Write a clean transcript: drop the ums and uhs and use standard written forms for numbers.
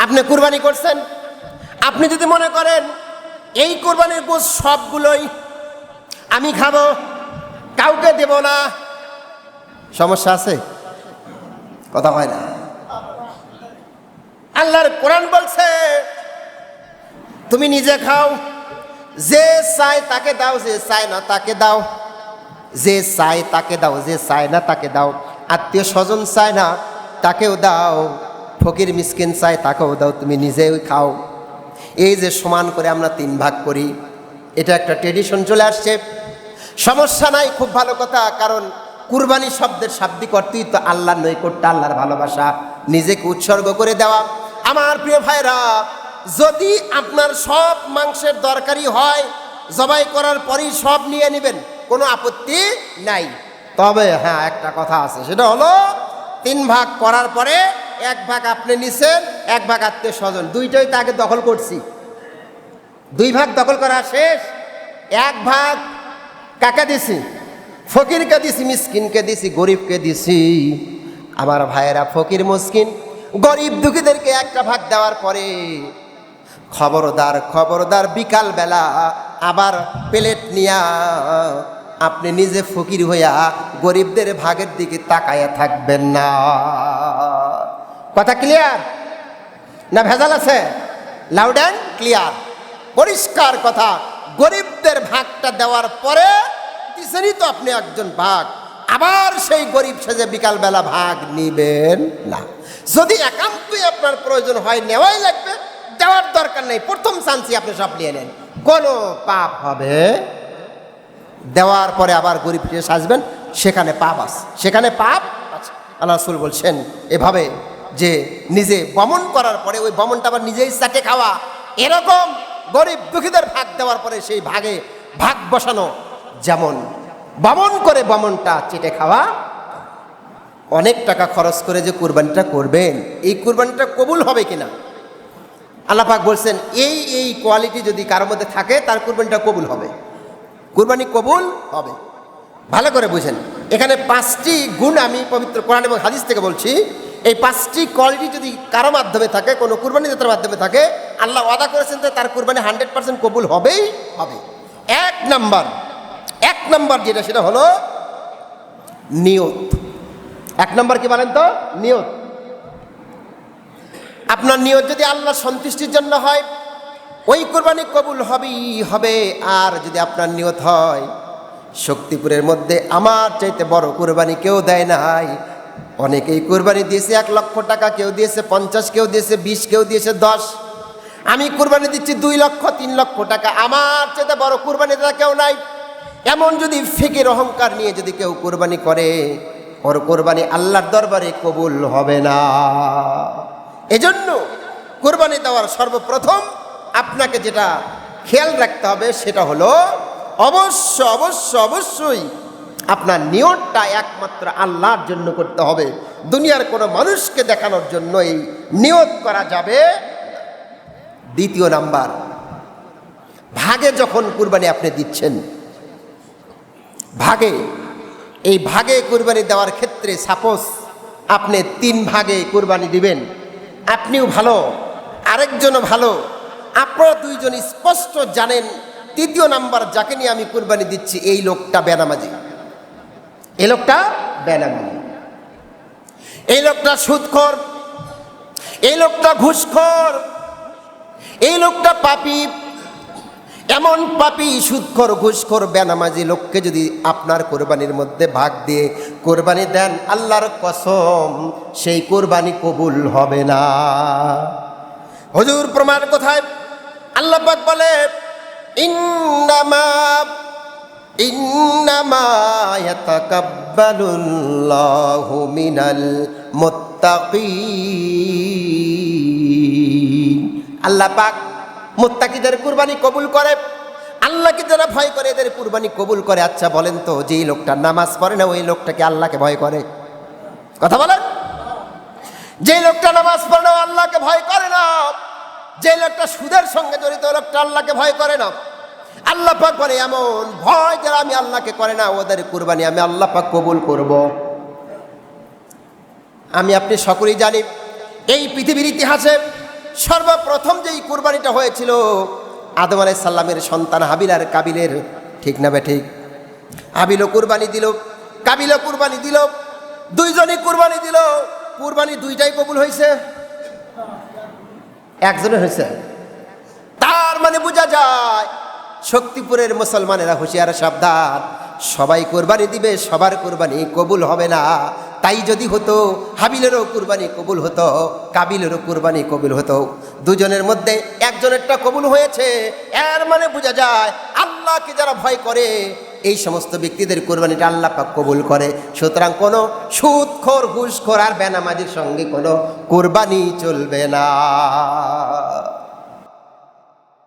আপনি কুরবানি করছেন, আপনি যদি মনে করেন এই কুরবানির গোশ সবগুলোই আমি খাবো, কাউকে দেব না, সমস্যা আছে? কথা হয় না। আল্লাহর কোরআন বলছে তুমি নিজে খাও, যে চায় তাকে দাও, যে চায় না তাকে দাও, যে চায় তাকে দাও, যে চায় না তাকে দাও, আত্মীয় স্বজন চায় না তাকেও দাও, ফকির মিসকিন চায় তাকেও দাও, তুমি নিজেও খাও। এই যে সমান করে আমরা 3 ভাগ করি, এটা একটা ট্রেডিশন চলে আসছে। সমস্যা নাই, খুব ভালো কথা, কারণ কুরবানি শব্দের শাব্দিক অর্থই তো আল্লাহর নৈকট্য, আল্লাহর ভালোবাসা, নিজেকে উৎসর্গ করে দেওয়া। আমার প্রিয় ভাইরা, যদি আপনার সব মাংসের দরকারি হয়, জবাই করার পরেই সব নিয়ে নেবেন, কোনো আপত্তি নাই। তবে হ্যাঁ, একটা কথা আছে, সেটা হলো 3 ভাগ করার পরে 1 ভাগ আপনি নিছেন, 1 ভাগ আত্মীয় স্বজন, দুইটাই তাকে দখল করছি। 2 ভাগ দখল করা শেষ, 1 ভাগ কাকে দিছি? ফকিরকে দিছি, মিসকিনকে দিছি, গরিবকে দিছি। আমার ভাইয়েরা, ফকির মিসকিন গরিব দুঃখীদেরকে 1টা ভাগ দেওয়ার পরে খবরদার খবরদার, বিকাল বেলা আবার প্লেট নিয়া আপনি নিজে ফকির হইয়া গরিবদের ভাগের দিকে তাকায়া থাকবেন না। কথা ক্লিয়ার না ভেজাল আছে? লাউড অ্যান্ড ক্লিয়ার, পরিষ্কার কথা। গরিবদের ভাগটা দেওয়ার পরে দিছেনই তো আপনি একজন ভাগ, আবার সেই গরিব সেজে বিকালবেলা ভাগ নিবেন না। যদি একান্তই আপনার প্রয়োজন হয়, নেওয়াই লাগবে, দেওয়ার দরকার নেই, প্রথম চান্সই আপনি সব নিয়ে নেন, কোনো পাপ হবে? দেওয়ার পরে আবার গরিব ফিরে সাজবেন, সেখানে পাপ আছে, সেখানে পাপ আছে। আল্লাহ রাসূল বলছেন এভাবে যে নিজে বমন করার পরে ওই বমনটা আবার নিজেই চাটে খাওয়া, এরকম গরিব দুঃখীদের ভাগ দেওয়ার পরে সেই ভাগে ভাগ বসানো, যেমন বমন করে বমনটা চেটে খাওয়া। অনেক টাকা খরচ করে যে কুরবানিটা করবেন, এই কুরবানিটা কবুল হবে কিনা আল্লাহ পাক বলছেন, এই কোয়ালিটি যদি কারোর মধ্যে থাকে, তার কুরবানিটা কবুল হবে, কুরবানি কবুল হবে। ভালো করে বুঝেন, এখানে 5টি গুণ আমি পবিত্র কোরআন এবং হাদিস থেকে বলছি। এই 5টি কোয়ালিটি যদি কারো মাধ্যমে থাকে, কোনো কুরবানি দাতার মাধ্যমে থাকে, আল্লাহ ওয়াদা করেছেন যে তার কুরবানি 100% কবুল হবেই হবে। 1 নাম্বার যেটা, সেটা হলো নিয়ত। 1 নাম্বার কি বলেন তো? নিয়ত। আপনার নিয়ত যদি আল্লাহ সন্তুষ্টির জন্য হয়, ওই কুরবানি কবুল হবেই হবে। আর যদি আপনার নিয়ত হয় শক্তিপুরের মধ্যে আমার চাইতে বড় কুরবানি কেউ দেয় নাই, অনেকেই কুরবানি দিয়েছে 1 লক্ষ টাকা, কেউ দিয়েছে 50, কেউ দিয়েছে 20, কেউ দিয়েছে 10, আমি কুরবানি দিচ্ছি 2 লক্ষ 3 লক্ষ টাকা, আমার চাইতে বড় কুরবানি দেওয়া কেউ নাই, এমন যদি ফিকির অহংকার নিয়ে যদি কেউ কুরবানি করে, ওর কুরবানি আল্লাহর দরবারে কবুল হবে না। এজন্য কুরবানি দেওয়ার সর্বপ্রথম আপনাকে যেটা খেয়াল রাখতে হবে, সেটা হলো অবশ্যই আপনার নিয়তটা একমাত্র আল্লাহর জন্য করতে হবে। দুনিয়ার কোনো মানুষকে দেখানোর জন্য এই নিয়ত করা যাবে। 2 নাম্বার, ভাগে যখন কুরবানি আপনি দিচ্ছেন, এই ভাগে কুরবানি দেওয়ার ক্ষেত্রে সাপোজ আপনি 3 ভাগে কুরবানি দিবেন, আপনিও ভালো, আরেকজনও ভালো, আপনারা 2 জন স্পষ্ট জানেন 3 নাম্বার যাকে নিয়ে আমি কুরবানি দিচ্ছি, এই লোকটা বেনামাজি, এই লোকটা বেনামাজি, এই লোকটা সুদখোর, এই লোকটা ঘুষখোর, এই লোকটা পাপী। এমন পাপী, সুদখোর, ঘুষখোর, বেনামাজি লোককে যদি আপনার কোরবানির মধ্যে ভাগ দিয়ে কোরবানি দেন, আল্লাহর কসম সেই কোরবানি কবুল হবে না। হুজুর প্রমাণ কোথায়? আল্লাহ পাক বলে, ইন্নামা ইয়াতাকাব্বালুল্লাহু মিনাল মুত্তাকিন। আল্লাহ পাক মুত্তাকিদের কুরবানি কবুল করে, আল্লাহকে যারা ভয় করে এদের কুরবানি কবুল করে। আচ্ছা বলেন তো, যেই লোকটা নামাজ পড়ে না, ওই লোকটাকে আল্লাহকে ভয় করে? কথা বলেন। যে লোকটা নামাজ পড়ে না, আল্লাহকে ভয় করে না। যে লোকটা সুদের সঙ্গে জড়িত, লোকটা আল্লাহকে ভয় করে না। আল্লাহ পাক বলে, এমন ভয় যারা আমি আল্লাহকে করে না, ওদের কুরবানি আমি আল্লাহ পাক কবুল করব। আমি আপনি সকলেই জানি, এই পৃথিবীর ইতিহাসে সর্বপ্রথম যেই কুরবানিটা হয়েছিল আদম আলাইহিস সালামের সন্তান হাবিল আর কাবিলের, ঠিক না বে ঠিক? হাবিলও কুরবানি দিল, কাবিলও কুরবানি দিল, দুইজনই কুরবানি দিল। কুরবানি দুইটাই কবুল হয়েছে, একজনের হয়েছে। তার মানে বোঝা যায় শক্তিপুরের মুসলমানেরা হুঁশিয়ার, সাবধান, সবাই কুরবানি দিবে, সবার কুরবানি কবুল হবে না। তাই যদি হতো হাবিলেরও কুরবানি কবুল হতো, কাবিলেরও কুরবানি কবুল হতো। দুজনের মধ্যে একজনেরটা কবুল হয়েছে, এর মানে বোঝা যায় আল্লাহকে যারা ভয় করে এই সমস্ত ব্যক্তিদের কুরবানিটা আল্লাহ পাক কবুল করে। সুতরাং কোনো সুদখোর, ঘুষখোর আর বেনামাজির সঙ্গে কোনো কুরবানি চলবে না।